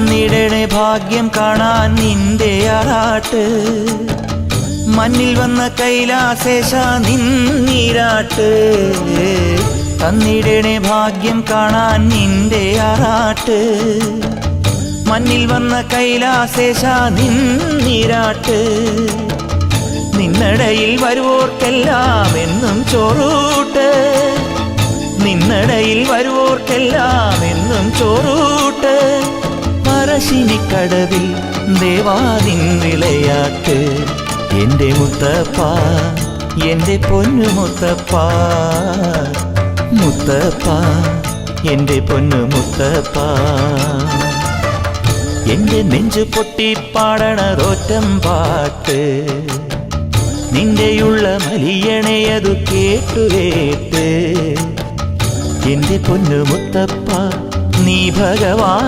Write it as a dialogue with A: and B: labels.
A: തന്നിടണേ ഭാഗ്യം കാണാൻ നിന്റെ ആറാട്ട് മണ്ണിൽ വന്ന കൈലാസേശ നിന്നീരാട്ട് തന്നിടണേ ഭാഗ്യം കാണാൻ നിന്റെ ആറാട്ട് മണ്ണിൽ വന്ന കൈലാസേശ നിന്നീരാട്ട് നിന്നടയിൽ വരുവോർക്കെല്ലാം എന്നും ചോറൂട്ട് നിന്നടയിൽ വരുവോർക്കെല്ലാം എന്നും ചോറൂട്ട് പറശ്ശിനിക്കടവിൽ ദേവാദിൻ വിളയാട്ട് എന്റെ മുത്തപ്പ എന്റെ പൊന്നു മുത്തപ്പ മുത്തപ്പ എന്റെ പൊന്നു മുത്തപ്പ എന്റെ നെഞ്ചു പൊട്ടി പാടണറോറ്റം പാട്ട് നിന്റെയുള്ള മലിയണയതു കേട്ടു എന്റെ പൊന്നു മുത്തപ്പ നീ ഭഗവാൻ